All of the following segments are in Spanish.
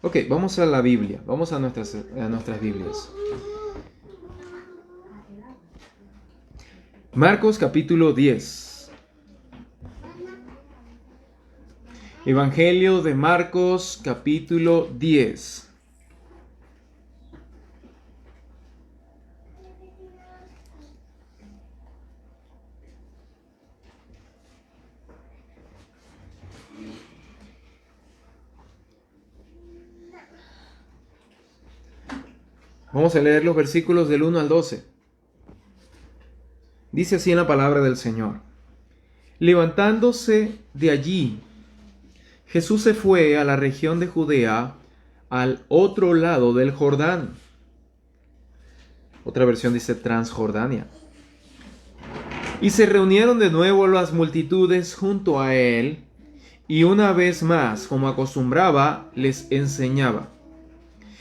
Ok, vamos a la Biblia, vamos a nuestras Biblias. Marcos capítulo 10. Evangelio de Marcos capítulo 10. Vamos a leer los versículos del 1 al 12. Dice así en la palabra del Señor. Levantándose de allí, Jesús se fue a la región de Judea, al otro lado del Jordán. Otra versión dice Transjordania. Y se reunieron de nuevo las multitudes junto a él, y una vez más, como acostumbraba, les enseñaba.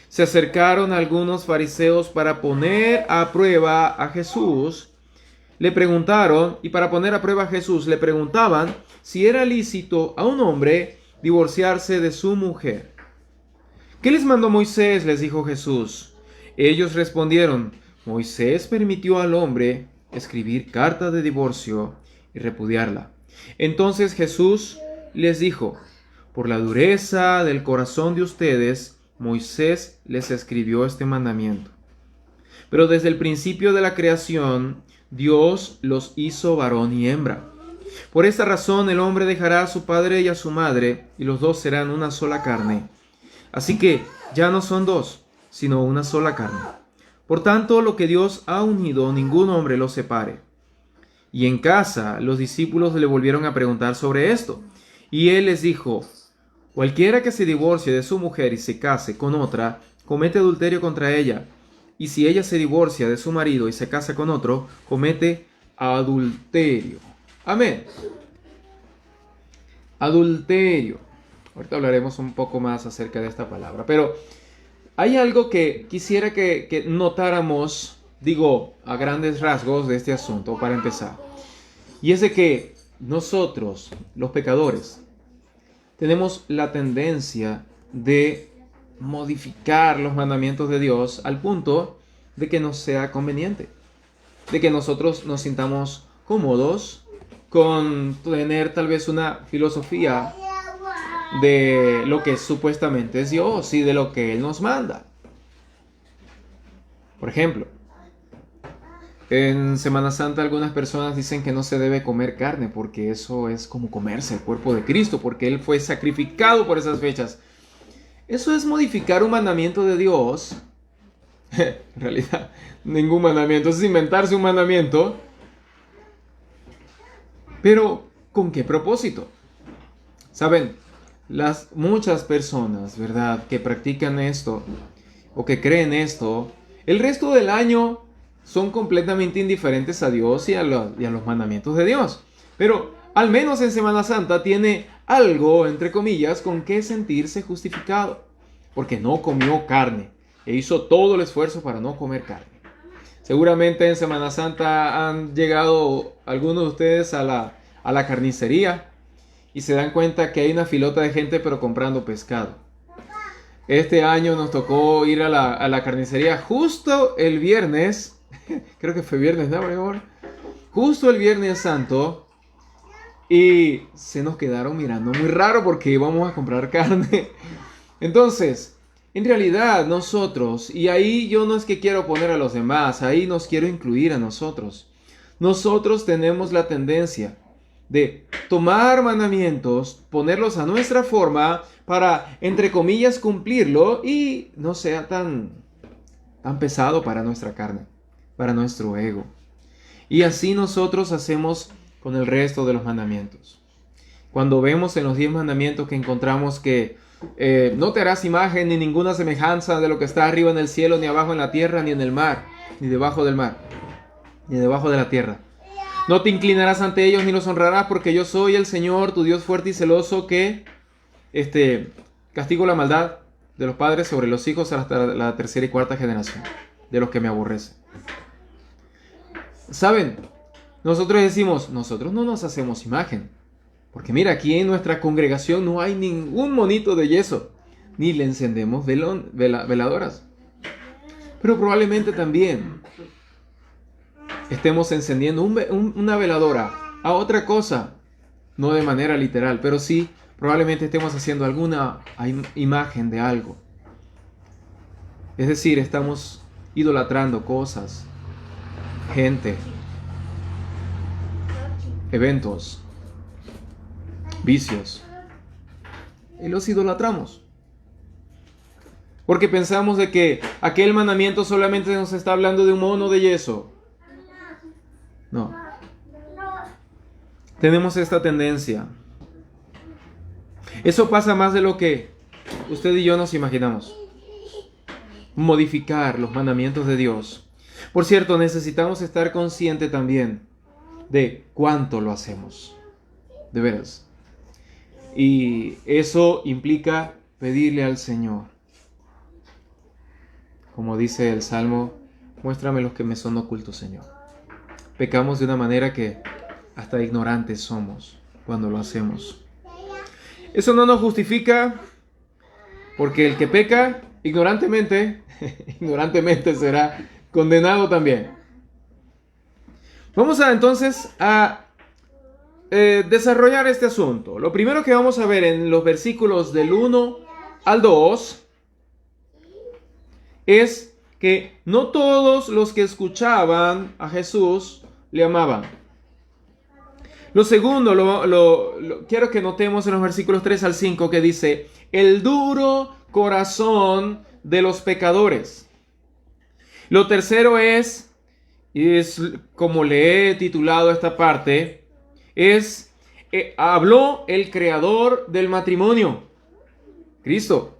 Se acercaron algunos fariseos para poner a prueba a Jesús. Le preguntaron, y para poner a prueba a Jesús, le preguntaban si era lícito a un hombre divorciarse de su mujer. ¿Qué les mandó Moisés?, les dijo Jesús. Ellos respondieron, Moisés permitió al hombre escribir carta de divorcio y repudiarla. Entonces Jesús les dijo, por la dureza del corazón de ustedes, Moisés les escribió este mandamiento. Pero desde el principio de la creación, Dios los hizo varón y hembra. Por esta razón el hombre dejará a su padre y a su madre, y los dos serán una sola carne. Así que ya no son dos, sino una sola carne. Por tanto, lo que Dios ha unido, ningún hombre lo separe. Y en casa los discípulos le volvieron a preguntar sobre esto. Y él les dijo, cualquiera que se divorcie de su mujer y se case con otra, comete adulterio contra ella. Y si ella se divorcia de su marido y se casa con otro, comete adulterio. Amén. Adulterio. Ahorita hablaremos un poco más acerca de esta palabra. Pero hay algo que quisiera que notáramos, digo, a grandes rasgos de este asunto para empezar. Y es de que nosotros, los pecadores, tenemos la tendencia de modificar los mandamientos de Dios al punto de que nos sea conveniente, de que nosotros nos sintamos cómodos con tener tal vez una filosofía de lo que supuestamente es Dios y de lo que Él nos manda. Por ejemplo, en Semana Santa algunas personas dicen que no se debe comer carne porque eso es como comerse el cuerpo de Cristo, porque Él fue sacrificado por esas fechas. Eso es modificar un mandamiento de Dios. En realidad, ningún mandamiento. Es inventarse un mandamiento. Pero, ¿con qué propósito? Saben, muchas personas, ¿verdad?, que practican esto o que creen esto, el resto del año son completamente indiferentes a Dios y a los mandamientos de Dios. Pero al menos en Semana Santa tiene algo, entre comillas, con qué sentirse justificado. Porque no comió carne e hizo todo el esfuerzo para no comer carne. Seguramente en Semana Santa han llegado algunos de ustedes a la carnicería y se dan cuenta que hay una filota de gente pero comprando pescado. Este año nos tocó ir a la carnicería justo el viernes. Creo que fue viernes, ¿no, amor? Justo el Viernes Santo. Y se nos quedaron mirando muy raro porque íbamos a comprar carne. Entonces, en realidad nosotros, y ahí yo no es que quiero poner a los demás, ahí nos quiero incluir a nosotros. Nosotros tenemos la tendencia de tomar mandamientos, ponerlos a nuestra forma para, entre comillas, cumplirlo y no sea tan pesado para nuestra carne, para nuestro ego. Y así nosotros hacemos con el resto de los mandamientos. Cuando vemos en los 10 mandamientos que encontramos que no te harás imagen ni ninguna semejanza de lo que está arriba en el cielo, ni abajo en la tierra, ni en el mar, ni debajo del mar, ni debajo de la tierra. No te inclinarás ante ellos ni los honrarás, porque yo soy el Señor, tu Dios fuerte y celoso, que castigo la maldad de los padres sobre los hijos hasta la tercera y cuarta generación, de los que me aborrecen. ¿Saben? Nosotros decimos, nosotros no nos hacemos imagen. Porque mira, aquí en nuestra congregación no hay ningún monito de yeso. ni le encendemos veladoras. Pero probablemente también estemos encendiendo una veladora a otra cosa, no de manera literal, pero sí probablemente estemos haciendo alguna imagen de algo. Es decir, estamos idolatrando cosas, gente, eventos, vicios, y los idolatramos. Porque pensamos de que aquel mandamiento solamente nos está hablando de un mono de yeso. No. Tenemos esta tendencia. Eso pasa más de lo que usted y yo nos imaginamos. Modificar los mandamientos de Dios. Por cierto, necesitamos estar conscientes también de cuánto lo hacemos. De veras. Y eso implica pedirle al Señor. Como dice el Salmo, muéstrame los que me son ocultos, Señor. Pecamos de una manera que hasta ignorantes somos cuando lo hacemos. Eso no nos justifica, porque el que peca ignorantemente será condenado también. Vamos entonces a desarrollar este asunto. Lo primero que vamos a ver en los versículos del 1 al 2 es que no todos los que escuchaban a Jesús le amaban. Lo segundo, quiero que notemos en los versículos 3 al 5 que dice, el duro corazón de los pecadores. Lo tercero es como le he titulado esta parte, habló el creador del matrimonio, Cristo.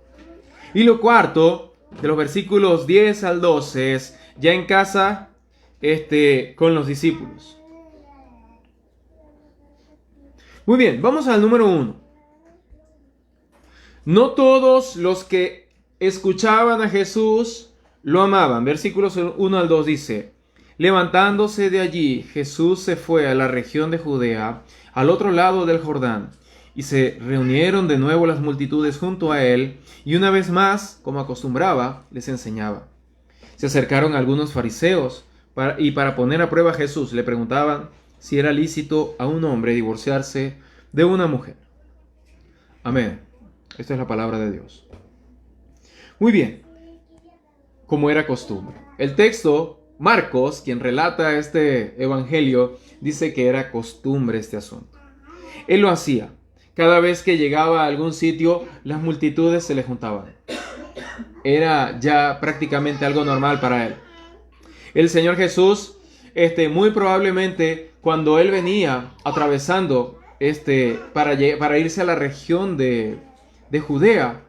Y lo cuarto, de los versículos 10 al 12, es ya en casa con los discípulos. Muy bien, vamos al número 1. No todos los que escuchaban a Jesús lo amaban. Versículos 1 al 2 dice, levantándose de allí, Jesús se fue a la región de Judea, al otro lado del Jordán, y se reunieron de nuevo las multitudes junto a él, y una vez más, como acostumbraba, les enseñaba. Se acercaron algunos fariseos, y para poner a prueba a Jesús, le preguntaban si era lícito a un hombre divorciarse de una mujer. Amén. Esta es la palabra de Dios. Muy bien. Como era costumbre. El texto, Marcos, quien relata este evangelio, dice que era costumbre este asunto. Él lo hacía. Cada vez que llegaba a algún sitio, las multitudes se le juntaban. Era ya prácticamente algo normal para él. El Señor Jesús, muy probablemente, cuando él venía atravesando para irse a la región de Judea,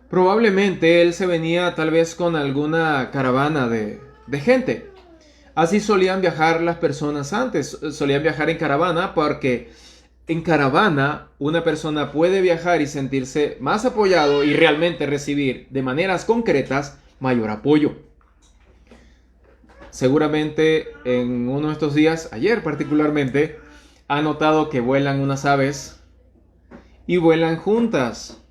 probablemente él se venía tal vez con alguna caravana de gente. Así solían viajar las personas antes. Solían viajar en caravana porque en caravana una persona puede viajar y sentirse más apoyado y realmente recibir de maneras concretas mayor apoyo. Seguramente en uno de estos días, ayer particularmente, ha notado que vuelan unas aves y vuelan juntas.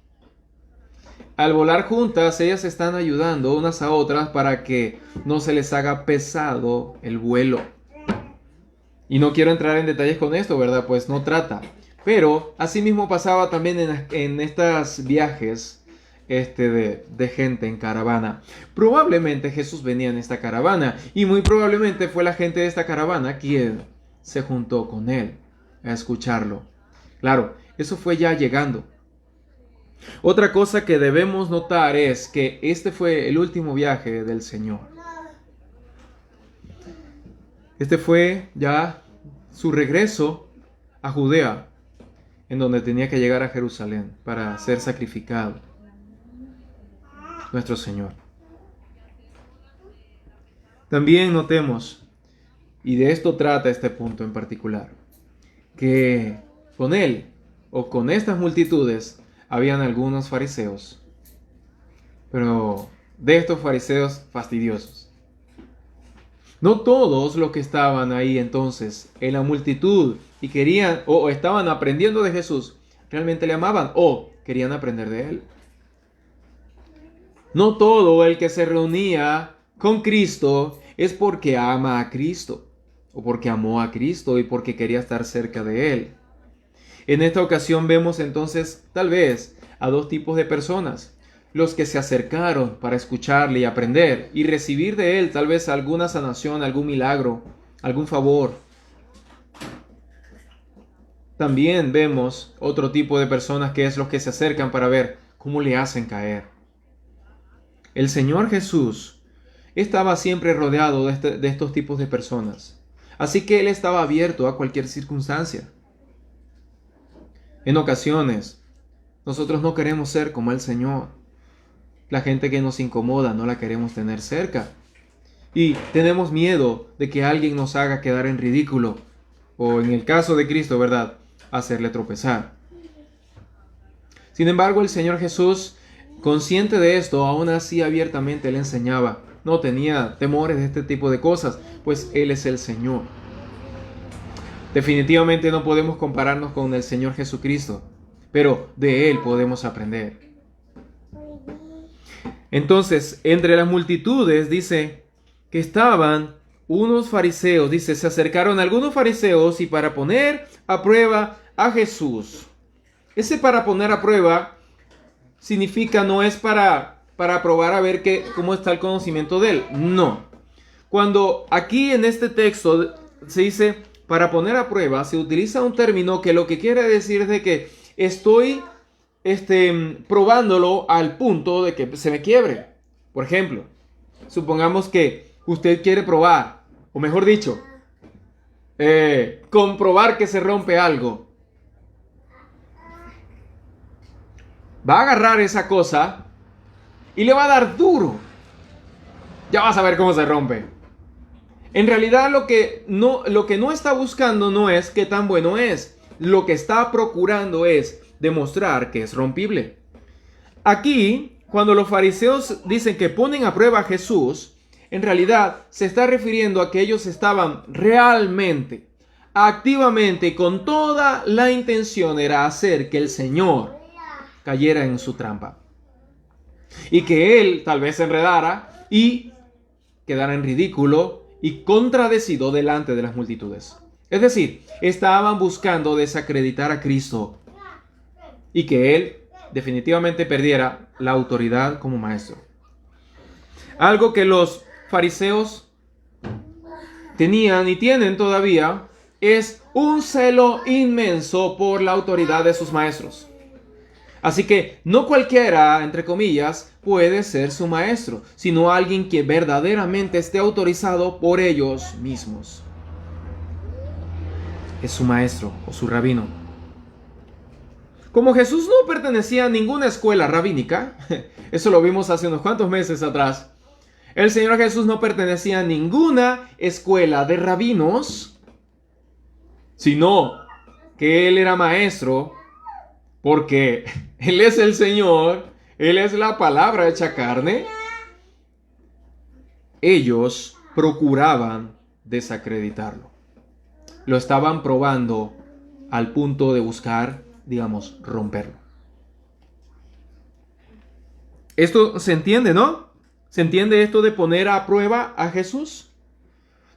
Al volar juntas, ellas están ayudando unas a otras para que no se les haga pesado el vuelo. Y no quiero entrar en detalles con esto, ¿verdad? Pues no trata. Pero así mismo pasaba también en estos viajes de gente en caravana. Probablemente Jesús venía en esta caravana y muy probablemente fue la gente de esta caravana quien se juntó con él a escucharlo. Claro, eso fue ya llegando. Otra cosa que debemos notar es que este fue el último viaje del Señor. Este fue ya su regreso a Judea, en donde tenía que llegar a Jerusalén para ser sacrificado nuestro Señor. También notemos, y de esto trata este punto en particular, que con él o con estas multitudes habían algunos fariseos, pero de estos fariseos fastidiosos. No todos los que estaban ahí entonces en la multitud y querían o estaban aprendiendo de Jesús realmente le amaban o querían aprender de él. No todo el que se reunía con Cristo es porque ama a Cristo, o porque amó a Cristo y porque quería estar cerca de Él. En esta ocasión vemos entonces tal vez a dos tipos de personas. Los que se acercaron para escucharle y aprender y recibir de Él tal vez alguna sanación, algún milagro, algún favor. También vemos otro tipo de personas que es los que se acercan para ver cómo le hacen caer. El Señor Jesús estaba siempre rodeado de estos tipos de personas. Así que Él estaba abierto a cualquier circunstancia. En ocasiones, nosotros no queremos ser como el Señor. La gente que nos incomoda no la queremos tener cerca. Y tenemos miedo de que alguien nos haga quedar en ridículo. O en el caso de Cristo, ¿verdad?, hacerle tropezar. Sin embargo, el Señor Jesús, consciente de esto, aún así abiertamente le enseñaba. No tenía temores de este tipo de cosas, pues Él es el Señor. Definitivamente no podemos compararnos con el Señor Jesucristo, pero de Él podemos aprender. Entonces, entre las multitudes, dice que estaban unos fariseos, dice, se acercaron algunos fariseos y para poner a prueba a Jesús. Ese para poner a prueba significa, no es para probar a ver cómo está el conocimiento de él. No. Cuando aquí en este texto se dice para poner a prueba, se utiliza un término que lo que quiere decir es de que estoy probándolo al punto de que se me quiebre. Por ejemplo, supongamos que usted quiere probar, o mejor dicho, comprobar que se rompe algo. Va a agarrar esa cosa y le va a dar duro. Ya vas a ver cómo se rompe. En realidad lo que no está buscando no es qué tan bueno es. Lo que está procurando es demostrar que es rompible. Aquí, cuando los fariseos dicen que ponen a prueba a Jesús, en realidad se está refiriendo a que ellos estaban realmente, activamente, con toda la intención era hacer que el Señor cayera en su trampa. Y que Él tal vez se enredara y quedara en ridículo y contradecido delante de las multitudes. Es decir, estaban buscando desacreditar a Cristo y que Él definitivamente perdiera la autoridad como maestro. Algo que los fariseos tenían y tienen todavía es un celo inmenso por la autoridad de sus maestros. Así que no cualquiera, entre comillas, puede ser su maestro, sino alguien que verdaderamente esté autorizado por ellos mismos. Es su maestro o su rabino. Como Jesús no pertenecía a ninguna escuela rabínica, eso lo vimos hace unos cuantos meses atrás, el Señor Jesús no pertenecía a ninguna escuela de rabinos, sino que Él era maestro porque Él es el Señor, Él es la palabra hecha carne. Ellos procuraban desacreditarlo. Lo estaban probando al punto de buscar, digamos, romperlo. Esto se entiende, ¿no? ¿Se entiende esto de poner a prueba a Jesús?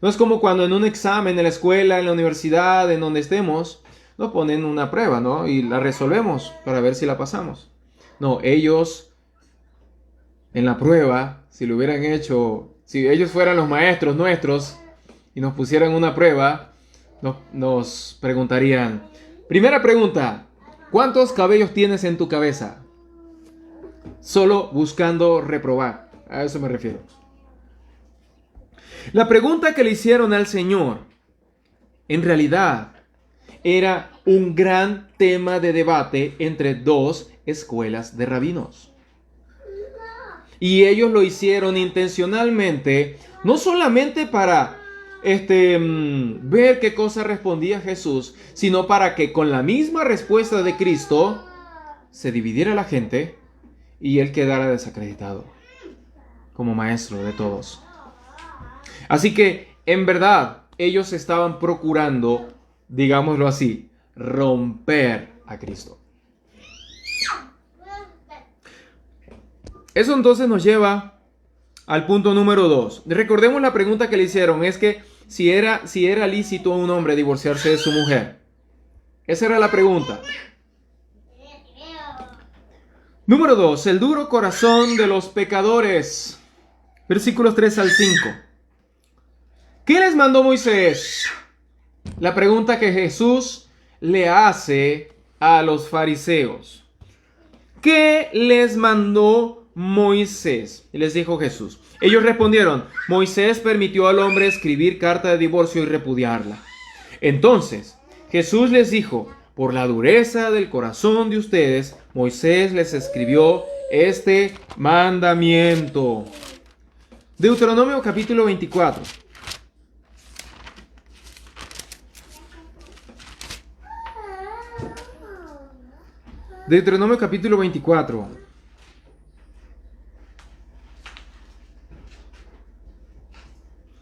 No es como cuando en un examen, en la escuela, en la universidad, en donde estemos, nos ponen una prueba, ¿no? Y la resolvemos para ver si la pasamos. No, ellos en la prueba, si lo hubieran hecho, si ellos fueran los maestros nuestros y nos pusieran una prueba, nos preguntarían, primera pregunta, ¿cuántos cabellos tienes en tu cabeza? Solo buscando reprobar, a eso me refiero. La pregunta que le hicieron al Señor, en realidad, era un gran tema de debate entre dos escuelas de rabinos. Y ellos lo hicieron intencionalmente, no solamente para ver qué cosa respondía Jesús, sino para que con la misma respuesta de Cristo se dividiera la gente y él quedara desacreditado como maestro de todos. Así que, en verdad, ellos estaban procurando, digámoslo así, romper a Cristo. Eso entonces nos lleva al punto número 2. Recordemos la pregunta que le hicieron, es que si era lícito a un hombre divorciarse de su mujer. Esa era la pregunta. Número 2, el duro corazón de los pecadores. Versículos 3 al 5. ¿Qué les mandó Moisés? La pregunta que Jesús le hace a los fariseos. ¿Qué les mandó Moisés? Y les dijo Jesús. Ellos respondieron, Moisés permitió al hombre escribir carta de divorcio y repudiarla. Entonces Jesús les dijo, por la dureza del corazón de ustedes, Moisés les escribió este mandamiento. Deuteronomio capítulo 24. Deuteronomio capítulo 24.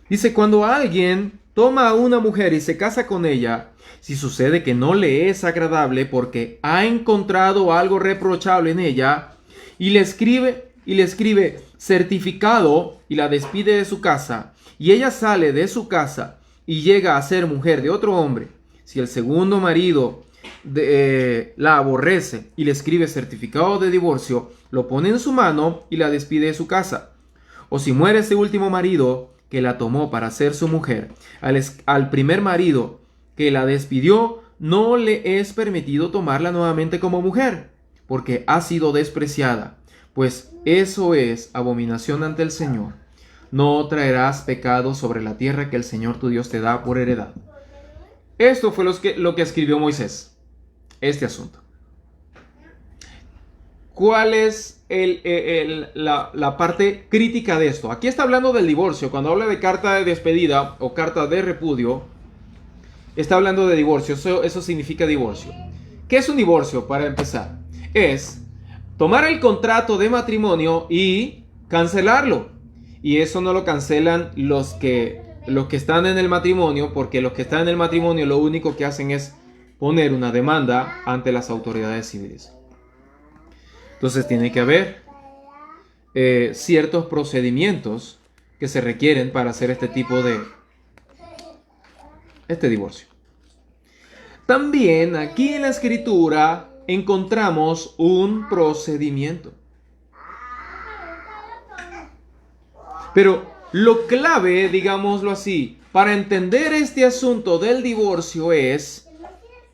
Dice, cuando alguien toma a una mujer y se casa con ella, si sucede que no le es agradable porque ha encontrado algo reprochable en ella, y le escribe certificado y la despide de su casa, y ella sale de su casa y llega a ser mujer de otro hombre, si el segundo marido la aborrece y le escribe certificado de divorcio, lo pone en su mano y la despide de su casa. O si muere ese último marido que la tomó para ser su mujer, al primer marido que la despidió, no le es permitido tomarla nuevamente como mujer, porque ha sido despreciada, pues eso es abominación ante el Señor. No traerás pecado sobre la tierra que el Señor tu Dios te da por heredad. Esto fue lo que escribió Moisés, este asunto. ¿Cuál es la parte crítica de esto? Aquí está hablando del divorcio. Cuando habla de carta de despedida o carta de repudio, está hablando de divorcio. Eso significa divorcio. ¿Qué es un divorcio? Para empezar, es tomar el contrato de matrimonio y cancelarlo. Y eso no lo cancelan los que están en el matrimonio, porque los que están en el matrimonio lo único que hacen es poner una demanda ante las autoridades civiles. Entonces tiene que haber ciertos procedimientos que se requieren para hacer este tipo de divorcio. También aquí en la escritura encontramos un procedimiento. Pero lo clave, digámoslo así, para entender este asunto del divorcio es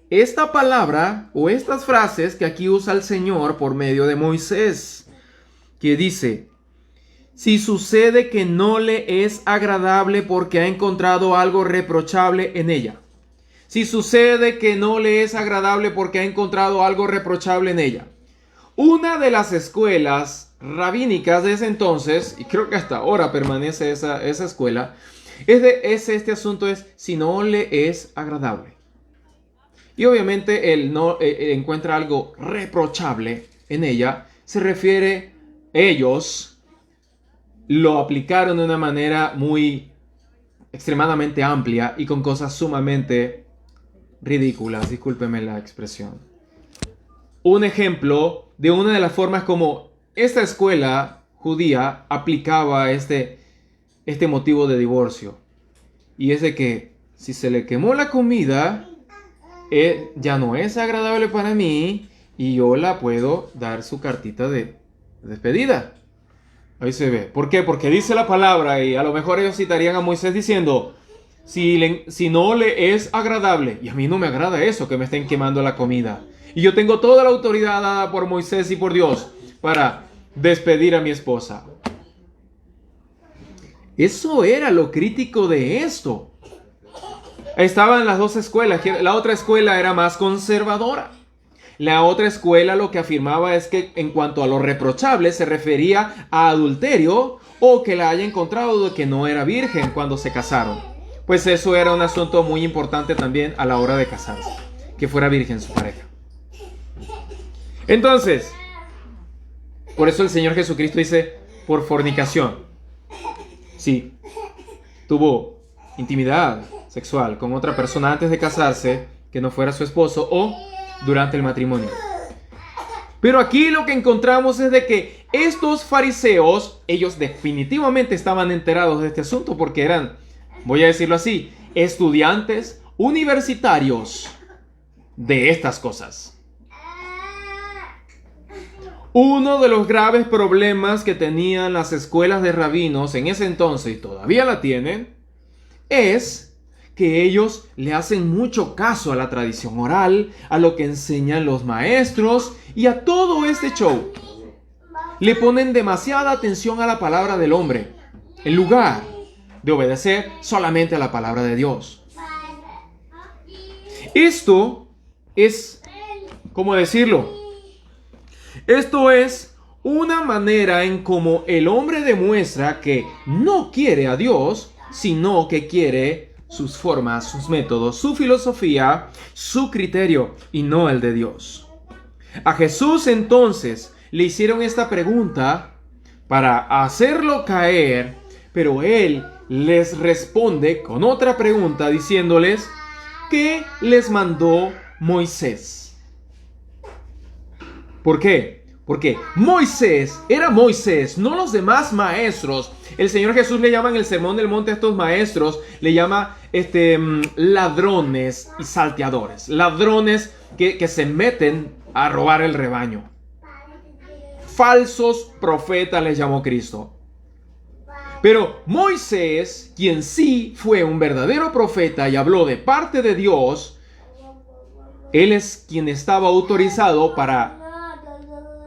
esta palabra o estas frases que aquí usa el Señor por medio de Moisés, que dice, si sucede que no le es agradable porque ha encontrado algo reprochable en ella. Si sucede que no le es agradable porque ha encontrado algo reprochable en ella. Una de las escuelas rabínicas de ese entonces, y creo que hasta ahora permanece esa escuela, este asunto es si no le es agradable. Y obviamente él no encuentra algo reprochable en ella. Se refiere, ellos lo aplicaron de una manera extremadamente amplia y con cosas sumamente ridículas, discúlpeme la expresión. Un ejemplo de una de las formas como esta escuela judía aplicaba este motivo de divorcio. Y es de que si se le quemó la comida, ya no es agradable para mí y yo la puedo dar su cartita de despedida. Ahí se ve. ¿Por qué? Porque dice la palabra y a lo mejor ellos citarían a Moisés diciendo, si no le es agradable, y a mí no me agrada eso, que me estén quemando la comida. Y yo tengo toda la autoridad dada por Moisés y por Dios para despedir a mi esposa. Eso era lo crítico de esto. Estaban las dos escuelas. La otra escuela era más conservadora. La otra escuela lo que afirmaba es que en cuanto a lo reprochable se refería a adulterio o que la haya encontrado de que no era virgen cuando se casaron. Pues eso era un asunto muy importante también a la hora de casarse, que fuera virgen su pareja. Entonces, por eso el Señor Jesucristo dice, por fornicación. Sí, tuvo intimidad sexual con otra persona antes de casarse, que no fuera su esposo, o durante el matrimonio. Pero aquí lo que encontramos es de que estos fariseos, ellos definitivamente estaban enterados de este asunto porque eran, voy a decirlo así, estudiantes universitarios de estas cosas. Uno de los graves problemas que tenían las escuelas de rabinos en ese entonces, y todavía la tienen, es que ellos le hacen mucho caso a la tradición oral, a lo que enseñan los maestros y a todo este show. Le ponen demasiada atención a la palabra del hombre, en lugar de obedecer solamente a la palabra de Dios. Esto es, ¿cómo decirlo? Esto es una manera en cómo el hombre demuestra que no quiere a Dios, sino que quiere sus formas, sus métodos, su filosofía, su criterio y no el de Dios. A Jesús entonces le hicieron esta pregunta para hacerlo caer, pero él les responde con otra pregunta diciéndoles ¿qué les mandó Moisés? ¿Por qué? Porque Moisés era Moisés, no los demás maestros. El Señor Jesús le llama en el Sermón del Monte a estos maestros, le llama ladrones y salteadores. Ladrones que se meten a robar el rebaño. Falsos profetas les llamó Cristo. Pero Moisés, quien sí fue un verdadero profeta y habló de parte de Dios, él es quien estaba autorizado para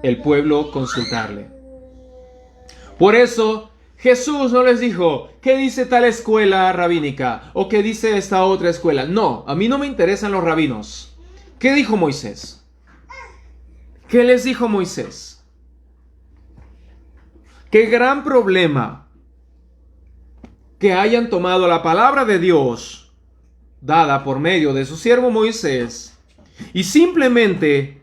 el pueblo consultarle. Por eso Jesús no les dijo, ¿qué dice tal escuela rabínica? ¿O qué dice esta otra escuela? No, a mí no me interesan los rabinos. ¿Qué dijo Moisés? ¿Qué les dijo Moisés? Qué gran problema que hayan tomado la palabra de Dios, dada por medio de su siervo Moisés, y simplemente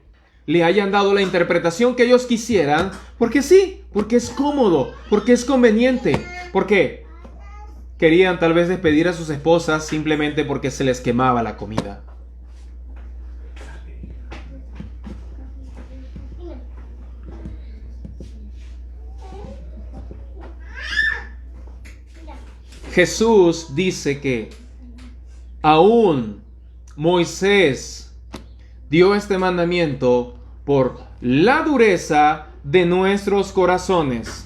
le hayan dado la interpretación que ellos quisieran, porque sí, porque es cómodo, porque es conveniente, porque querían tal vez despedir a sus esposas simplemente porque se les quemaba la comida. Jesús dice que aún Moisés dio este mandamiento por la dureza de nuestros corazones.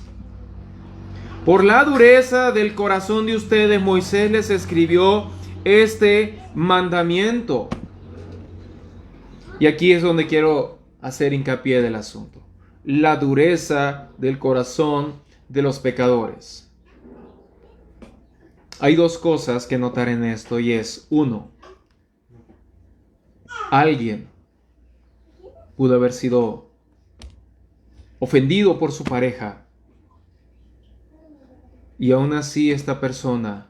Por la dureza del corazón de ustedes, Moisés les escribió este mandamiento. Y aquí es donde quiero hacer hincapié del asunto. La dureza del corazón de los pecadores. Hay dos cosas que notar en esto y es, uno, alguien pudo haber sido ofendido por su pareja y aún así esta persona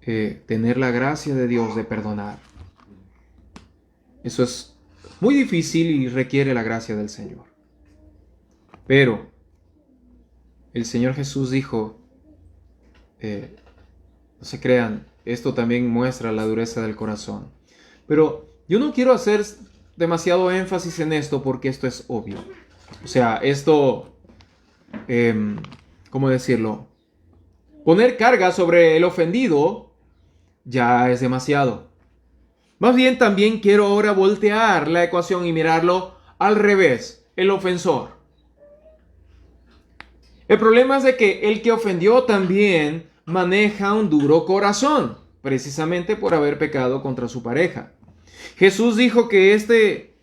tener la gracia de Dios de perdonar. Eso es muy difícil y requiere la gracia del Señor. Pero el Señor Jesús dijo, no se crean, esto también muestra la dureza del corazón. Pero yo no quiero hacer demasiado énfasis en esto porque esto es obvio. O sea, esto, ¿cómo decirlo? Poner carga sobre el ofendido ya es demasiado. Más bien también quiero ahora voltear la ecuación y mirarlo al revés, el ofensor. El problema es de que el que ofendió también maneja un duro corazón, precisamente por haber pecado contra su pareja. Jesús dijo que este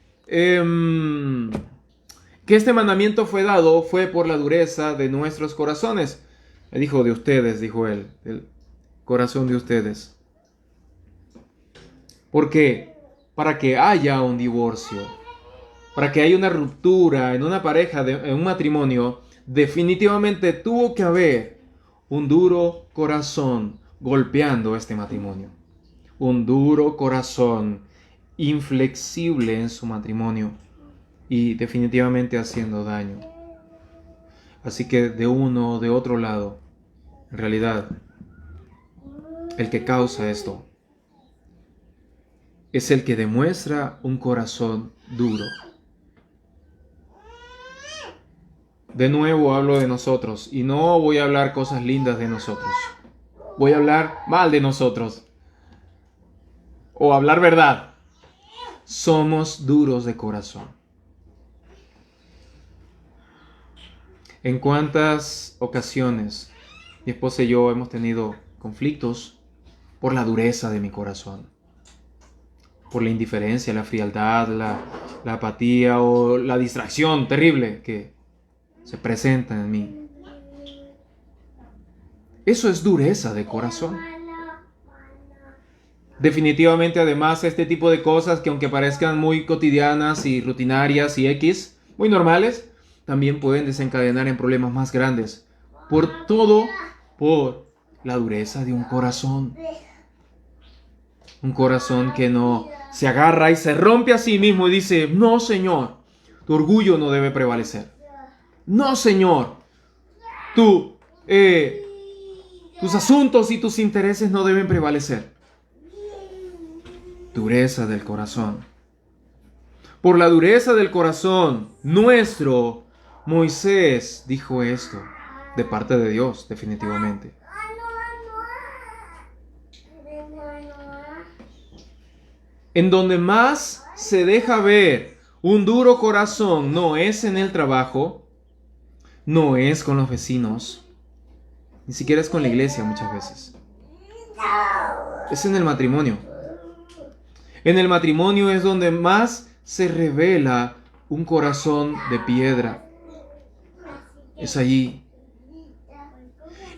mandamiento fue dado fue por la dureza de nuestros corazones. Me dijo de ustedes, dijo él, el corazón de ustedes. Porque para que haya un divorcio, para que haya una ruptura en una pareja, en un matrimonio, definitivamente tuvo que haber un duro corazón golpeando este matrimonio. Un duro corazón inflexible en su matrimonio y definitivamente haciendo daño. Así que de uno o de otro lado, en realidad, el que causa esto es el que demuestra un corazón duro. De nuevo hablo de nosotros y no voy a hablar cosas lindas de nosotros. Voy a hablar mal de nosotros. O hablar verdad. Somos duros de corazón. ¿En cuántas ocasiones mi esposa y yo hemos tenido conflictos por la dureza de mi corazón? Por la indiferencia, la frialdad, la apatía o la distracción terrible que se presenta en mí. Eso es dureza de corazón. Definitivamente, además, este tipo de cosas que aunque parezcan muy cotidianas y rutinarias y muy normales, también pueden desencadenar en problemas más grandes. Por la dureza de un corazón. Un corazón que no se agarra y se rompe a sí mismo y dice: no, Señor, tu orgullo no debe prevalecer. No, Señor, tus asuntos y tus intereses no deben prevalecer. Dureza del corazón. Por la dureza del corazón nuestro, Moisés dijo esto, de parte de Dios, definitivamente. En donde más se deja ver un duro corazón no es en el trabajo, no es con los vecinos, ni siquiera es con la iglesia muchas veces. Es en el matrimonio. En el matrimonio es donde más se revela un corazón de piedra. Es allí.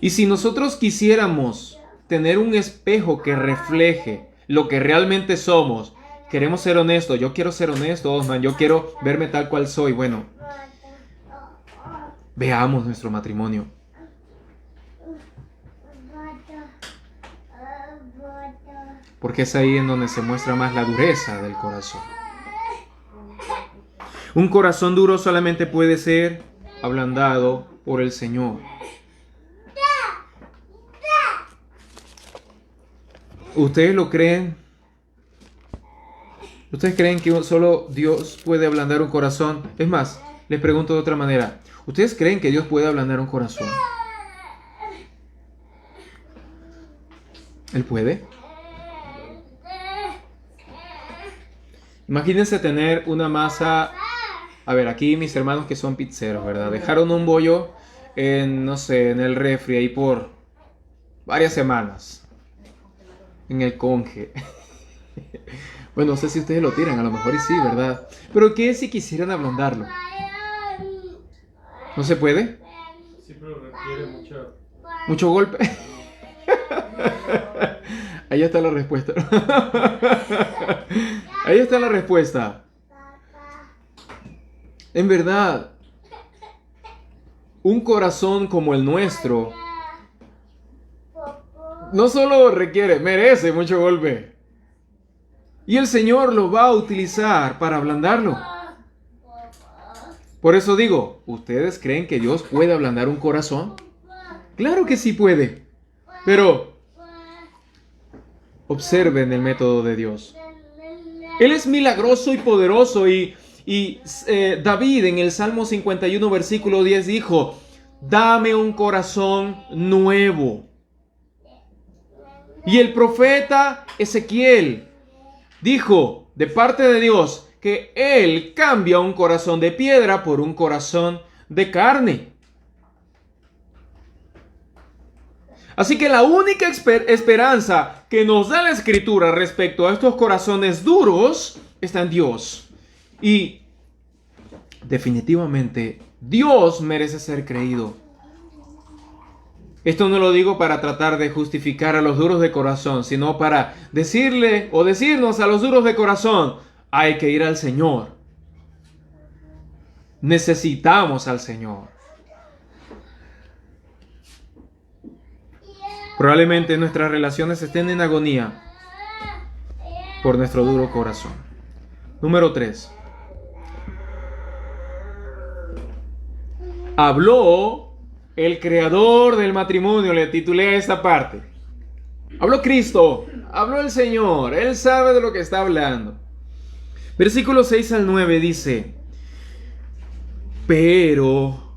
Y si nosotros quisiéramos tener un espejo que refleje lo que realmente somos, queremos ser honestos. Yo quiero ser honesto, Osman. Yo quiero verme tal cual soy. Bueno, veamos nuestro matrimonio. Porque es ahí en donde se muestra más la dureza del corazón. Un corazón duro solamente puede ser ablandado por el Señor. ¿Ustedes lo creen? ¿Ustedes creen que solo Dios puede ablandar un corazón? Es más, les pregunto de otra manera. ¿Ustedes creen que Dios puede ablandar un corazón? ¿Él puede? Imagínense tener una masa. A ver, aquí mis hermanos que son pizzeros, ¿verdad? Dejaron un bollo en el refri ahí por varias semanas. En el conge. Bueno, no sé si ustedes lo tiran, a lo mejor y sí, ¿verdad? Pero ¿qué si quisieran ablandarlo? ¿No se puede? Sí, pero requiere mucho golpe. Ahí está la respuesta. Ahí está la respuesta. En verdad, un corazón como el nuestro no solo merece mucho golpe. Y el Señor lo va a utilizar para ablandarlo. Por eso digo, ¿ustedes creen que Dios puede ablandar un corazón? Claro que sí puede. Pero observen el método de Dios. Él es milagroso y poderoso y David en el Salmo 51 versículo 10 dijo: dame un corazón nuevo. Y el profeta Ezequiel dijo de parte de Dios que Él cambia un corazón de piedra por un corazón de carne. Así que la única esperanza que nos da la Escritura respecto a estos corazones duros está en Dios. Y definitivamente Dios merece ser creído. Esto no lo digo para tratar de justificar a los duros de corazón, sino para decirle o decirnos a los duros de corazón: hay que ir al Señor. Necesitamos al Señor. Probablemente nuestras relaciones estén en agonía por nuestro duro corazón. Número 3. Habló el creador del matrimonio, le titulé a esta parte. Habló Cristo, habló el Señor, Él sabe de lo que está hablando. Versículos 6 al 9 dice: pero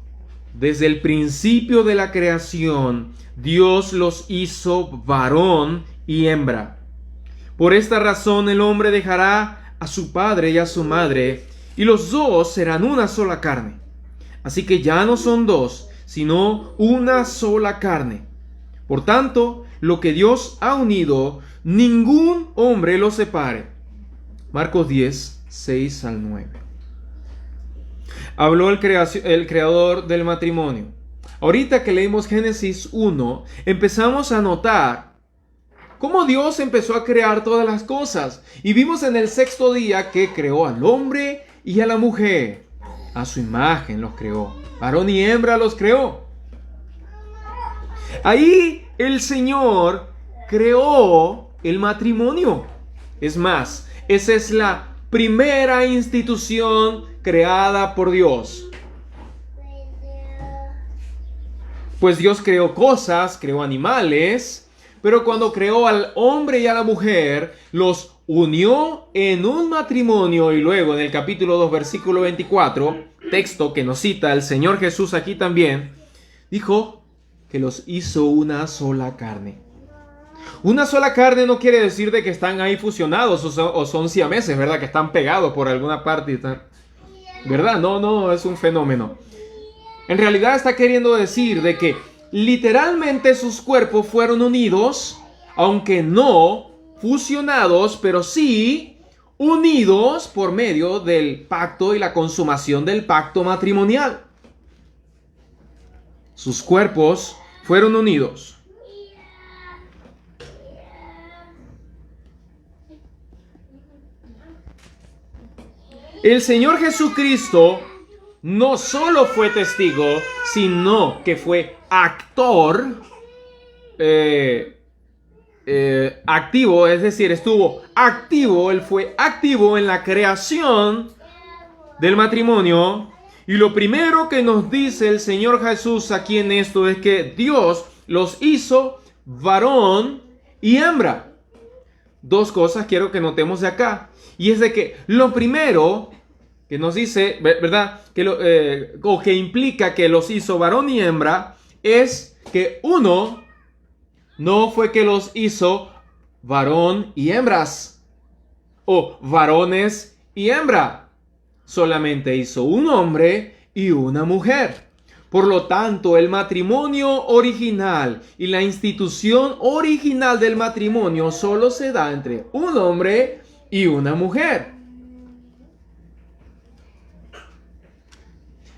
desde el principio de la creación, Dios los hizo varón y hembra. Por esta razón el hombre dejará a su padre y a su madre, y los dos serán una sola carne. Así que ya no son dos, sino una sola carne. Por tanto, lo que Dios ha unido, ningún hombre lo separe. Marcos 10, 6 al 9. Habló el creador del matrimonio. Ahorita que leímos Génesis 1, empezamos a notar cómo Dios empezó a crear todas las cosas. Y vimos en el sexto día que creó al hombre y a la mujer. A su imagen los creó. Varón y hembra los creó. Ahí el Señor creó el matrimonio. Es más, esa es la primera institución creada por Dios. Pues Dios creó cosas, creó animales, pero cuando creó al hombre y a la mujer, los unió en un matrimonio. Y luego en el capítulo 2, versículo 24, texto que nos cita el Señor Jesús aquí también, dijo que los hizo una sola carne. Una sola carne no quiere decir de que están ahí fusionados o son siameses, ¿verdad? Que están pegados por alguna parte, ¿verdad? No, es un fenómeno. En realidad está queriendo decir de que literalmente sus cuerpos fueron unidos, aunque no fusionados, pero sí unidos por medio del pacto y la consumación del pacto matrimonial. Sus cuerpos fueron unidos. El Señor Jesucristo no solo fue testigo, sino que fue actor activo, es decir, estuvo activo, él fue activo en la creación del matrimonio. Y lo primero que nos dice el Señor Jesús aquí en esto es que Dios los hizo varón y hembra. Dos cosas quiero que notemos de acá. Y es de que lo primero que nos dice, ¿verdad? O que implica que los hizo varón y hembra, es que uno no fue que los hizo varón y hembras, o varones y hembra. Solamente hizo un hombre y una mujer. Por lo tanto, el matrimonio original y la institución original del matrimonio solo se da entre un hombre y una mujer.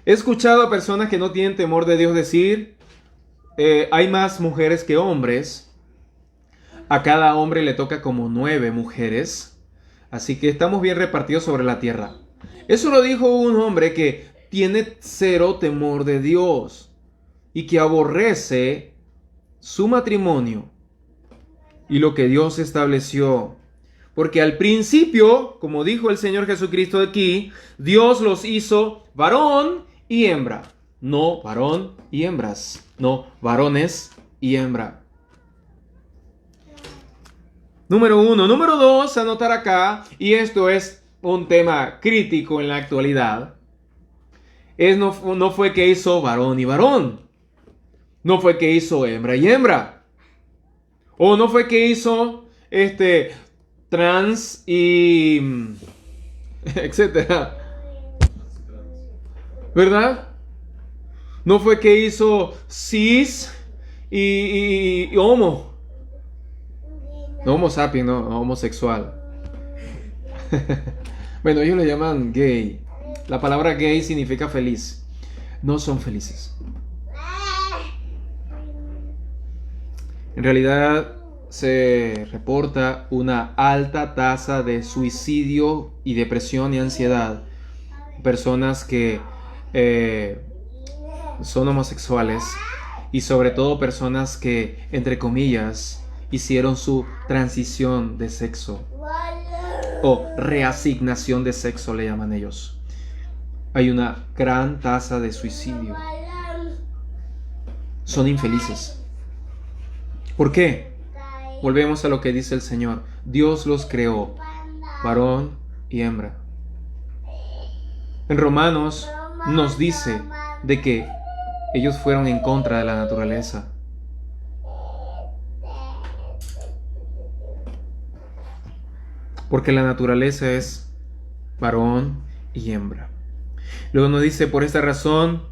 He escuchado a personas que no tienen temor de Dios decir, hay más mujeres que hombres. A cada hombre le toca como 9 mujeres. Así que estamos bien repartidos sobre la tierra. Eso lo dijo un hombre que tiene cero temor de Dios y que aborrece su matrimonio y lo que Dios estableció. Porque al principio, como dijo el Señor Jesucristo aquí, Dios los hizo varón y hembra. No varón y hembras. No varones y hembra. Número 1. Número 2, anotar acá, y esto es un tema crítico en la actualidad. No fue que hizo varón y varón. No fue que hizo hembra y hembra. O no fue que hizo trans y etcétera. ¿Verdad? No fue que hizo cis y homo. No homo sapiens, no homosexual. Bueno, ellos le llaman gay. La palabra gay significa feliz. No son felices. En realidad se reporta una alta tasa de suicidio y depresión y ansiedad. Personas que son homosexuales y sobre todo personas que, entre comillas, hicieron su transición de sexo o reasignación de sexo, le llaman ellos. Hay una gran tasa de suicidio. Son infelices. ¿Por qué? Volvemos a lo que dice el Señor. Dios los creó, varón y hembra. En Romanos nos dice de que ellos fueron en contra de la naturaleza. Porque la naturaleza es varón y hembra. Luego nos dice, por esta razón,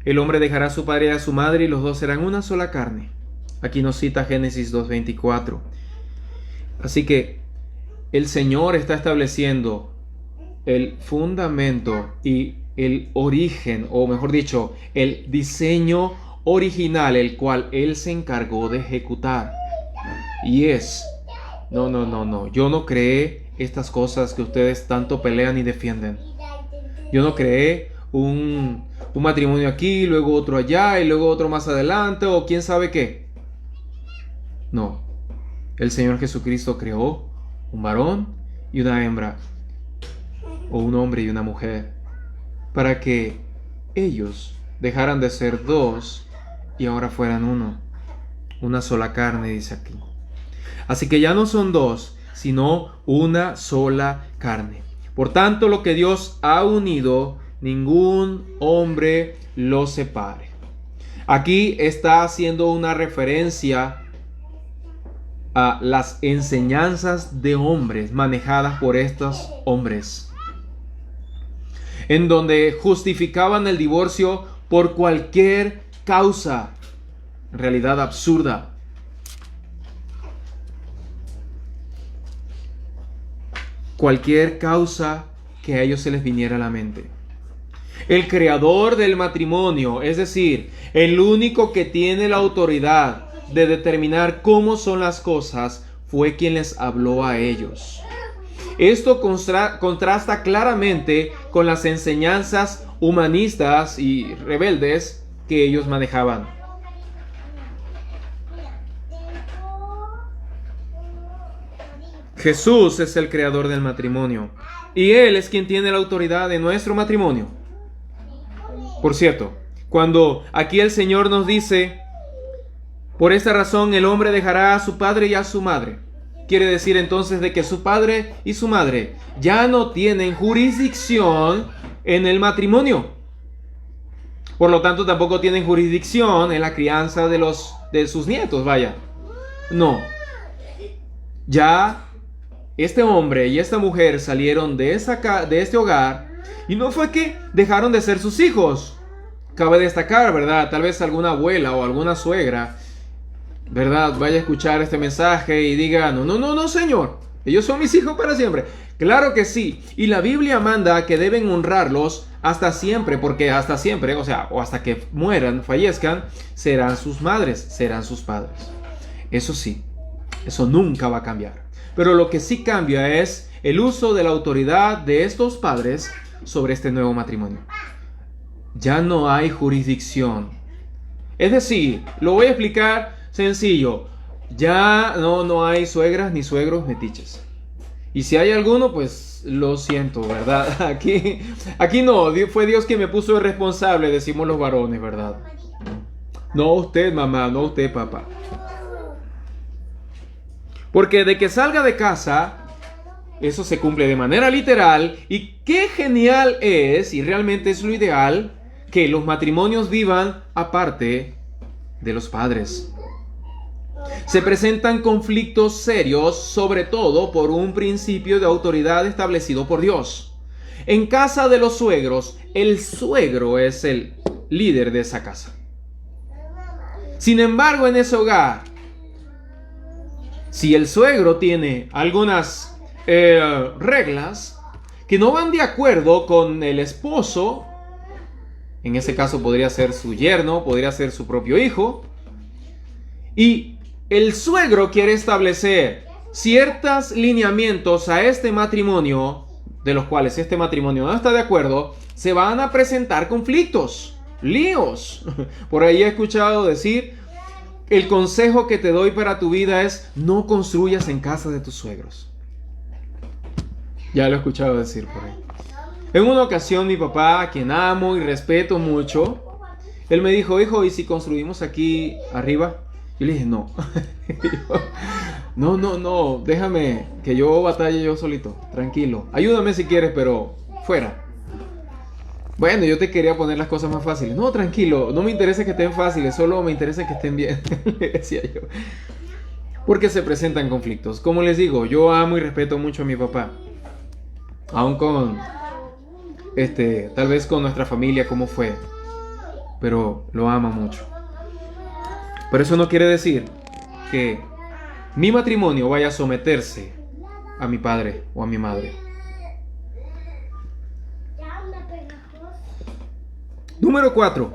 el hombre dejará a su padre y a su madre y los dos serán una sola carne. Aquí nos cita Génesis 2:24. Así que el Señor está estableciendo el fundamento y el origen, o mejor dicho, el diseño original, el cual Él se encargó de ejecutar. Y es, no, yo no creé estas cosas que ustedes tanto pelean y defienden. Yo no creé un matrimonio aquí, luego otro allá y luego otro más adelante, o quién sabe qué. No, el Señor Jesucristo creó un varón y una hembra, o un hombre y una mujer, para que ellos dejaran de ser dos y ahora fueran uno, una sola carne, dice aquí. Así que ya no son dos, sino una sola carne. Por tanto, lo que Dios ha unido, ningún hombre lo separe. Aquí está haciendo una referencia a las enseñanzas de hombres manejadas por estos hombres, en donde justificaban el divorcio por cualquier causa, en realidad absurda. Cualquier causa que a ellos se les viniera a la mente. El creador del matrimonio, es decir, el único que tiene la autoridad de determinar cómo son las cosas, fue quien les habló a ellos. Esto contrasta claramente con las enseñanzas humanistas y rebeldes que ellos manejaban. Jesús es el creador del matrimonio y Él es quien tiene la autoridad de nuestro matrimonio. Por cierto, cuando aquí el Señor nos dice, por esta razón el hombre dejará a su padre y a su madre, quiere decir entonces de que su padre y su madre ya no tienen jurisdicción en el matrimonio. Por lo tanto, tampoco tienen jurisdicción en la crianza de sus nietos, vaya. No. Ya este hombre y esta mujer salieron de este hogar y no fue que dejaron de ser sus hijos. Cabe destacar, ¿verdad? Tal vez alguna abuela o alguna suegra, ¿verdad?, vaya a escuchar este mensaje y diga, no, señor, ellos son mis hijos para siempre. Claro que sí, y la Biblia manda que deben honrarlos hasta siempre, porque hasta siempre, o hasta que mueran, fallezcan, serán sus madres, serán sus padres. Eso sí, eso nunca va a cambiar. Pero lo que sí cambia es el uso de la autoridad de estos padres sobre este nuevo matrimonio. Ya no hay jurisdicción. Es decir, lo voy a explicar sencillo. Ya no hay suegras ni suegros metiches. Y si hay alguno, pues lo siento, ¿verdad? Aquí no, fue Dios quien me puso el responsable, decimos los varones, ¿verdad? No usted, mamá, no usted, papá. Porque de que salga de casa, eso se cumple de manera literal. Y qué genial es, y realmente es lo ideal, que los matrimonios vivan aparte de los padres. Se presentan conflictos serios, sobre todo por un principio de autoridad establecido por Dios. En casa de los suegros, el suegro es el líder de esa casa. Sin embargo, en ese hogar, si el suegro tiene algunas reglas que no van de acuerdo con el esposo, en ese caso podría ser su yerno, podría ser su propio hijo, y el suegro quiere establecer ciertos lineamientos a este matrimonio, de los cuales este matrimonio no está de acuerdo, se van a presentar conflictos, líos. Por ahí he escuchado decir, el consejo que te doy para tu vida es no construyas en casa de tus suegros. Ya lo he escuchado decir por ahí. En una ocasión mi papá, a quien amo y respeto mucho, él me dijo, hijo, ¿y si construimos aquí arriba? Yo le dije, no. No, déjame que yo batalle yo solito, tranquilo. Ayúdame si quieres, pero fuera. Bueno, yo te quería poner las cosas más fáciles. No, tranquilo, no me interesa que estén fáciles, solo me interesa que estén bien, le decía yo. Porque se presentan conflictos. Como les digo, yo amo y respeto mucho a mi papá. Aún con, tal vez con nuestra familia, como fue. Pero lo amo mucho. Pero eso no quiere decir que mi matrimonio vaya a someterse a mi padre o a mi madre. Número 4.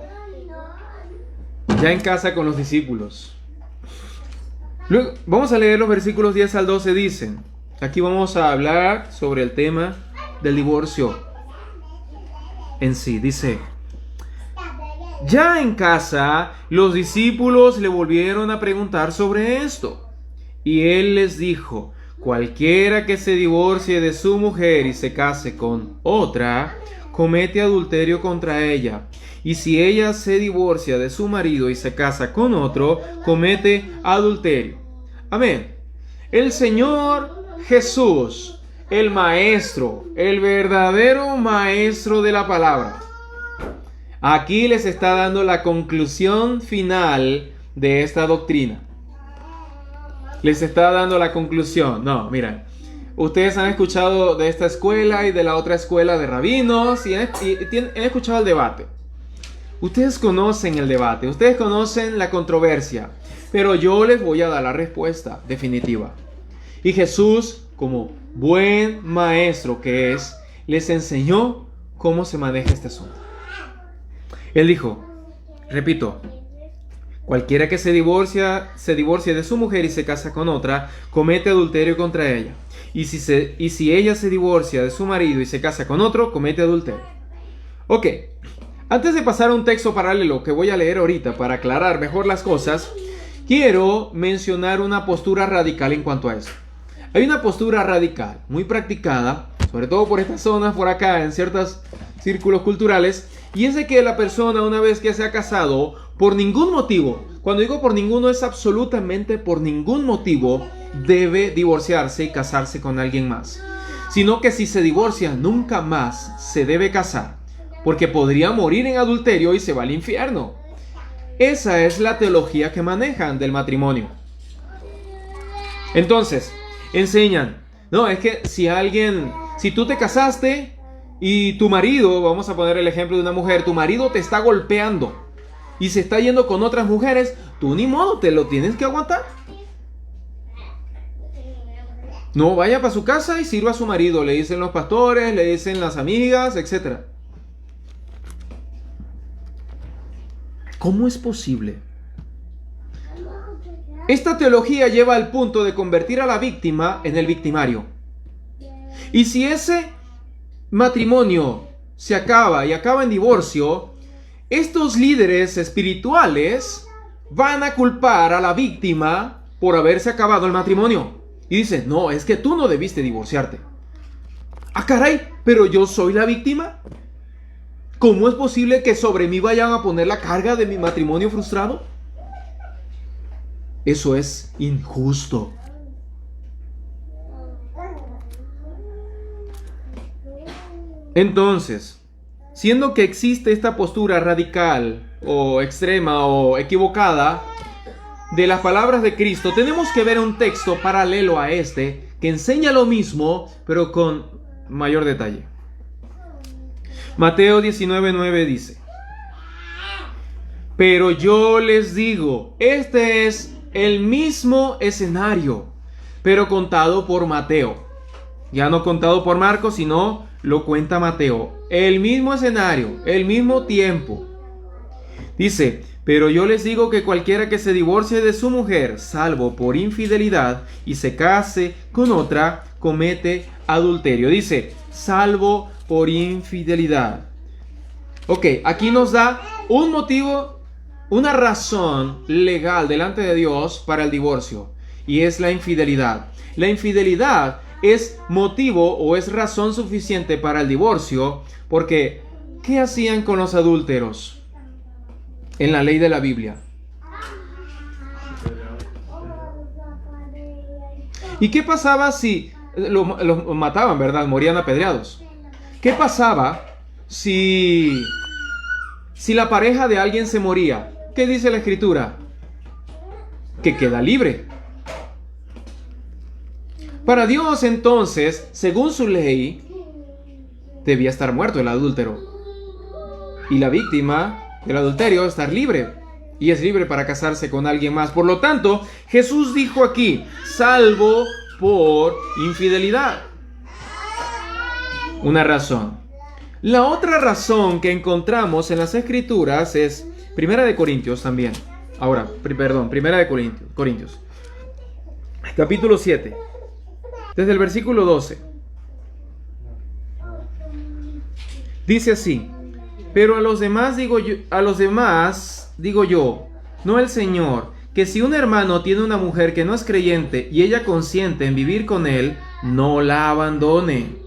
Ya en casa con los discípulos. Luego, vamos a leer los versículos 10 al 12. Dicen, aquí vamos a hablar sobre el tema del divorcio en sí. Dice, ya en casa los discípulos le volvieron a preguntar sobre esto. Y él les dijo, cualquiera que se divorcie de su mujer y se case con otra, comete adulterio contra ella. Y si ella se divorcia de su marido y se casa con otro, comete adulterio. Amén. El Señor Jesús, el Maestro, el verdadero Maestro de la palabra, aquí les está dando la conclusión final de esta doctrina. Les está dando la conclusión. No, miren. Ustedes han escuchado de esta escuela y de la otra escuela de rabinos y han escuchado el debate. Ustedes conocen el debate, ustedes conocen la controversia, pero yo les voy a dar la respuesta definitiva. Y Jesús, como buen maestro que es, les enseñó cómo se maneja este asunto. Él dijo, repito, cualquiera que se divorcie de su mujer y se casa con otra, comete adulterio contra ella. Y si ella se divorcia de su marido y se casa con otro, comete adulterio. Ok, antes de pasar a un texto paralelo que voy a leer ahorita para aclarar mejor las cosas, quiero mencionar una postura radical en cuanto a eso. Hay una postura radical, muy practicada, sobre todo por estas zonas, por acá, en ciertos círculos culturales, y es de que la persona, una vez que se ha casado, por ningún motivo, cuando digo por ninguno es absolutamente por ningún motivo, debe divorciarse y casarse con alguien más. Sino que si se divorcia, nunca más se debe casar, porque podría morir en adulterio y se va al infierno. Esa es la teología que manejan del matrimonio. Entonces, enseñan, no, es que si tú te casaste y tu marido, vamos a poner el ejemplo de una mujer, tu marido te está golpeando y se está yendo con otras mujeres, tú ni modo, te lo tienes que aguantar. No, vaya para su casa y sirva a su marido, le dicen los pastores, le dicen las amigas, etc. ¿Cómo es posible? Esta teología lleva al punto de convertir a la víctima en el victimario. Y si ese matrimonio se acaba y acaba en divorcio, estos líderes espirituales van a culpar a la víctima por haberse acabado el matrimonio. Y dicen, no, es que tú no debiste divorciarte. Ah, caray, pero yo soy la víctima. ¿Cómo es posible que sobre mí vayan a poner la carga de mi matrimonio frustrado? Eso es injusto. Entonces, siendo que existe esta postura radical o extrema o equivocada de las palabras de Cristo, tenemos que ver un texto paralelo a este que enseña lo mismo, pero con mayor detalle. Mateo 19:9 dice, pero yo les digo, este es el mismo escenario, pero contado por Mateo. Ya no contado por Marcos, sino lo cuenta Mateo. El mismo escenario, el mismo tiempo. Dice, pero yo les digo que cualquiera que se divorcie de su mujer, salvo por infidelidad, y se case con otra, comete adulterio. Dice, salvo por infidelidad. Ok, aquí nos da un motivo, una razón legal delante de Dios para el divorcio, y es la infidelidad. La infidelidad es motivo o es razón suficiente para el divorcio, porque ¿qué hacían con los adúlteros en la ley de la Biblia? ¿Y qué pasaba si los mataban, verdad? Morían apedreados. ¿Qué pasaba si la pareja de alguien se moría, ¿qué dice la Escritura? Que queda libre. Para Dios, entonces, según su ley, debía estar muerto el adúltero. Y la víctima del adulterio estar libre. Y es libre para casarse con alguien más. Por lo tanto, Jesús dijo aquí, salvo por infidelidad. Una razón. La otra razón que encontramos en las Escrituras es Primera de Corintios también. Ahora, Primera de Corintios. Capítulo 7. Desde el versículo 12. Dice así: pero a los demás digo yo, no el Señor, que si un hermano tiene una mujer que no es creyente y ella consiente en vivir con él, no la abandone.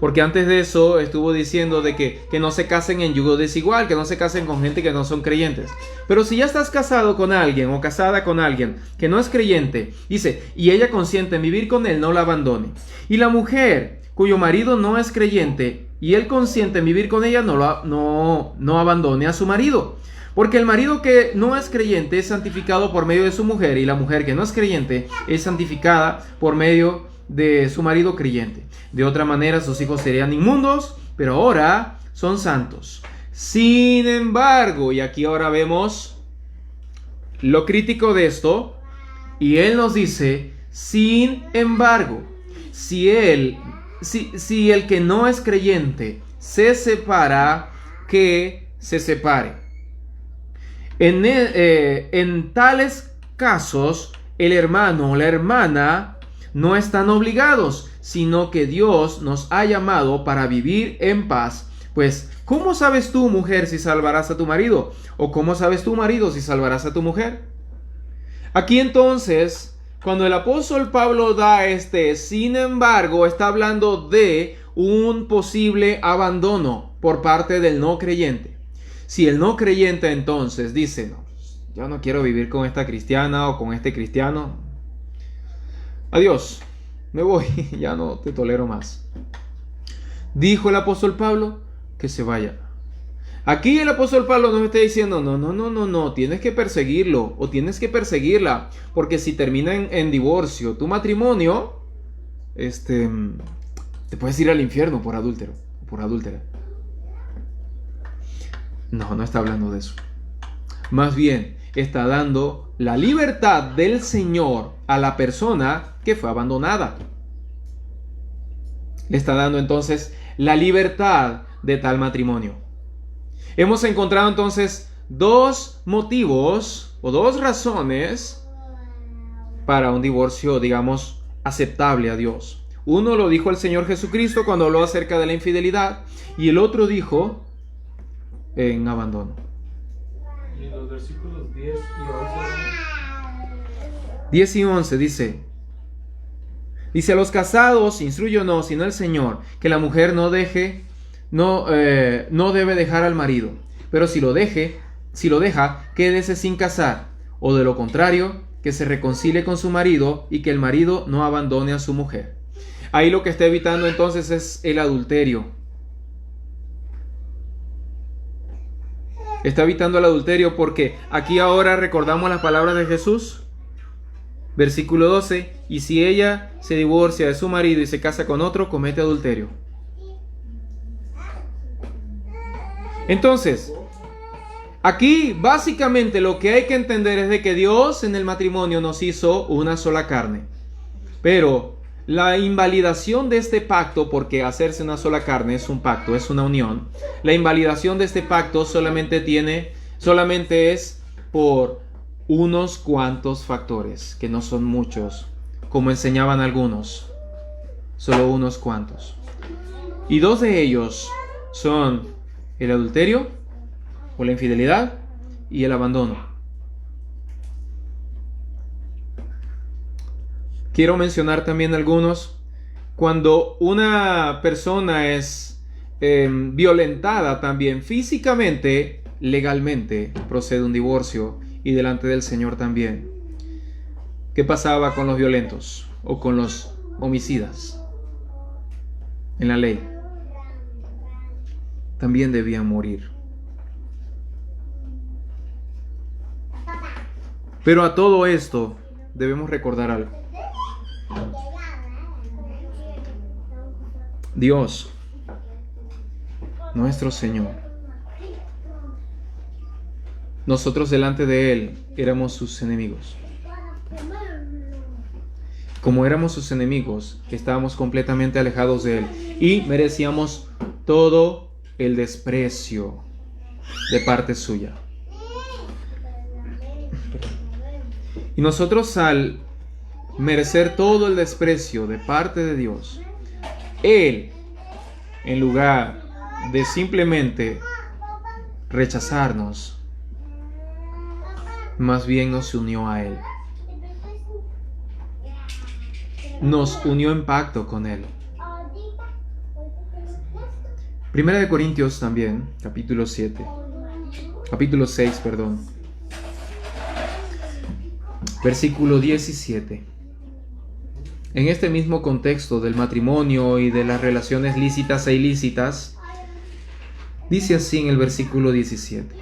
Porque antes de eso estuvo diciendo de que no se casen en yugo desigual, que no se casen con gente que no son creyentes. Pero si ya estás casado con alguien o casada con alguien que no es creyente, dice, y ella consiente en vivir con él, no la abandone. Y la mujer cuyo marido no es creyente y él consiente en vivir con ella, no abandone a su marido. Porque el marido que no es creyente es santificado por medio de su mujer, y la mujer que no es creyente es santificada por medio de su marido creyente. De otra manera sus hijos serían inmundos, pero ahora son santos. Sin embargo, y aquí ahora vemos lo crítico de esto, y él nos dice, sin embargo, si el que no es creyente se separa, que se separe. En tales casos, el hermano o la hermana no están obligados, sino que Dios nos ha llamado para vivir en paz. Pues, ¿cómo sabes tú, mujer, si salvarás a tu marido? ¿O cómo sabes tú, marido, si salvarás a tu mujer? Aquí entonces, cuando el apóstol Pablo da sin embargo, está hablando de un posible abandono por parte del no creyente. Si el no creyente entonces dice, no, yo no quiero vivir con esta cristiana o con este cristiano, adiós, me voy, ya no te tolero más. Dijo el apóstol Pablo que se vaya. Aquí el apóstol Pablo nos está diciendo, no, tienes que perseguirlo o tienes que perseguirla, porque si termina en divorcio tu matrimonio, te puedes ir al infierno por adúltero, por adúltera. No está hablando de eso. Más bien, está dando la libertad del Señor a la persona que fue abandonada. Le está dando entonces la libertad de tal matrimonio. Hemos encontrado entonces dos motivos o dos razones para un divorcio, digamos, aceptable a Dios. Uno lo dijo el Señor Jesucristo cuando habló acerca de la infidelidad, y el otro dijo en abandono. Y los versículos 10 y 11. 10 y 11 dice, a los casados instrúyonos, sino el Señor, que la mujer no debe dejar al marido, pero si lo deja, quédese sin casar, o de lo contrario, que se reconcilie con su marido y que el marido no abandone a su mujer. Ahí lo que está evitando entonces es el adulterio. Está evitando el adulterio porque aquí ahora recordamos las palabras de Jesús. Versículo 12, y si ella se divorcia de su marido y se casa con otro, comete adulterio. Entonces, aquí básicamente lo que hay que entender es de que Dios en el matrimonio nos hizo una sola carne. Pero la invalidación de este pacto, porque hacerse una sola carne es un pacto, es una unión. La invalidación de este pacto solamente es por unos cuantos factores, que no son muchos, como enseñaban algunos, solo unos cuantos. Y dos de ellos son el adulterio o la infidelidad y el abandono. Quiero mencionar también algunos. Cuando una persona es violentada también físicamente, legalmente procede un divorcio, y delante del Señor también. ¿Qué pasaba con los violentos o con los homicidas en la ley? también debían morir. Pero a todo esto debemos recordar algo. Dios, nuestro Señor, nosotros delante de Él éramos sus enemigos. Como éramos sus enemigos, estábamos completamente alejados de Él y merecíamos todo el desprecio de parte suya. Y nosotros, al merecer todo el desprecio de parte de Dios, Él, en lugar de simplemente rechazarnos, más bien nos unió a Él. Nos unió en pacto con Él. Primera de Corintios también, capítulo 6, versículo 17. En este mismo contexto del matrimonio y de las relaciones lícitas e ilícitas, dice así en el versículo 17: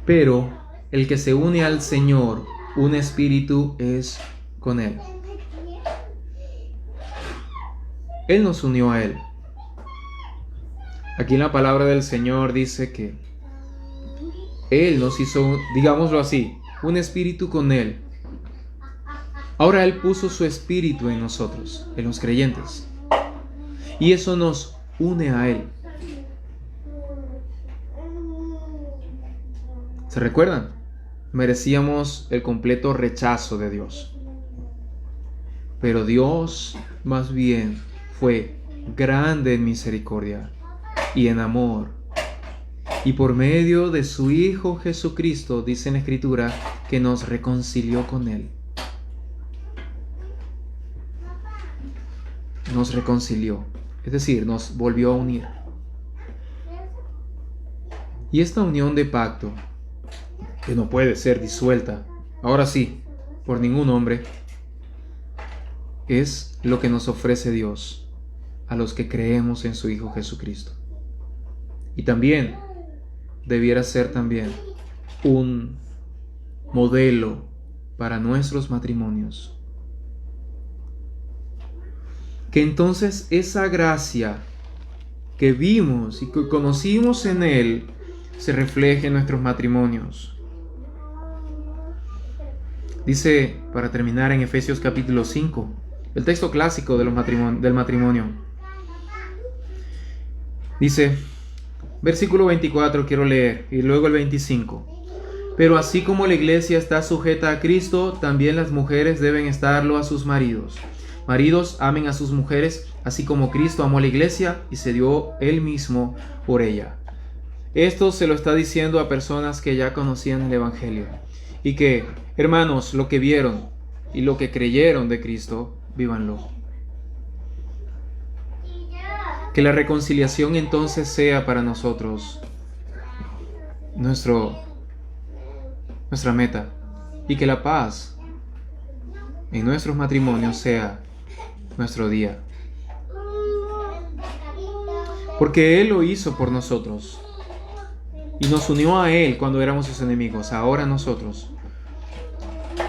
pero el que se une al Señor, un espíritu es con Él. Él nos unió a Él. Aquí en la palabra del Señor dice que Él nos hizo, digámoslo así, un espíritu con Él. Ahora Él puso su espíritu en nosotros, en los creyentes. Y eso nos une a Él. ¿Se recuerdan? Merecíamos el completo rechazo de Dios. Pero Dios más bien fue grande en misericordia y en amor. Y por medio de su Hijo Jesucristo, dice en la Escritura, que nos reconcilió con Él. Nos reconcilió, es decir, nos volvió a unir. Y esta unión de pacto, que no puede ser disuelta, ahora sí, por ningún hombre, es lo que nos ofrece Dios a los que creemos en su Hijo Jesucristo. Y también debiera ser también un modelo para nuestros matrimonios. Que entonces esa gracia que vimos y que conocimos en Él se refleje en nuestros matrimonios. Dice, para terminar, en Efesios capítulo 5, el texto clásico de del matrimonio. Dice, versículo 24 quiero leer, y luego el 25. Pero así como la iglesia está sujeta a Cristo, también las mujeres deben estarlo a sus maridos. Maridos, amen a sus mujeres, así como Cristo amó a la iglesia y se dio Él mismo por ella. Esto se lo está diciendo a personas que ya conocían el Evangelio. Y que, hermanos, lo que vieron y lo que creyeron de Cristo, vívanlo. Que la reconciliación entonces sea para nosotros nuestra meta. Y que la paz en nuestros matrimonios sea nuestro día. Porque Él lo hizo por nosotros. Y nos unió a Él cuando éramos sus enemigos. Ahora nosotros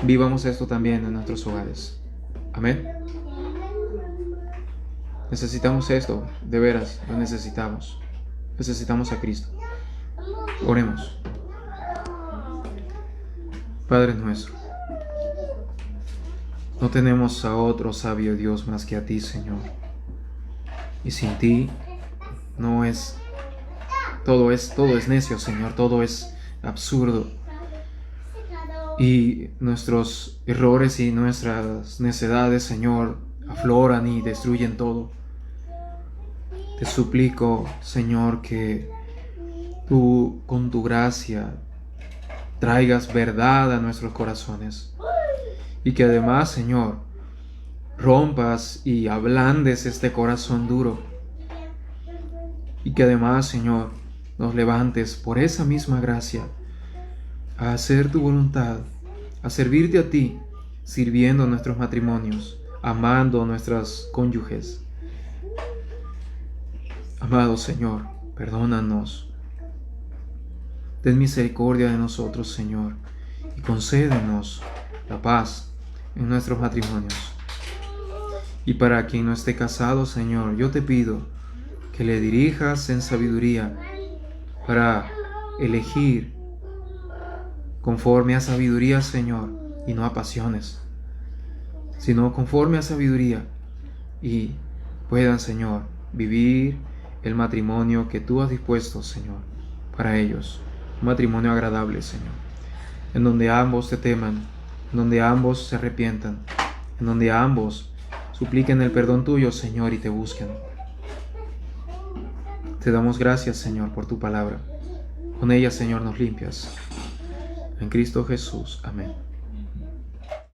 vivamos esto también en nuestros hogares. Amén. Necesitamos esto, de veras, lo necesitamos. Necesitamos a Cristo. Oremos. Padre nuestro, no tenemos a otro sabio Dios más que a ti, Señor. Y sin ti todo es necio, Señor, todo es absurdo. Y nuestros errores y nuestras necedades, Señor, afloran y destruyen todo. Te suplico, Señor, que tú, con tu gracia, traigas verdad a nuestros corazones. Y que además, Señor, rompas y ablandes este corazón duro. Y que además, Señor, nos levantes por esa misma gracia a hacer tu voluntad, a servirte a ti, sirviendo nuestros matrimonios, amando a nuestras cónyuges. Amado Señor, perdónanos. Ten misericordia de nosotros, Señor, y concédenos la paz en nuestros matrimonios. Y para quien no esté casado, Señor, yo te pido que le dirijas en sabiduría para elegir conforme a sabiduría, Señor, y no a pasiones, sino conforme a sabiduría, y puedan, Señor, vivir el matrimonio que tú has dispuesto, Señor, para ellos. Un matrimonio agradable, Señor, en donde ambos te teman, en donde ambos se arrepientan, en donde ambos supliquen el perdón tuyo, Señor, y te busquen. Te damos gracias, Señor, por tu palabra. Con ella, Señor, nos limpias. En Cristo Jesús. Amén.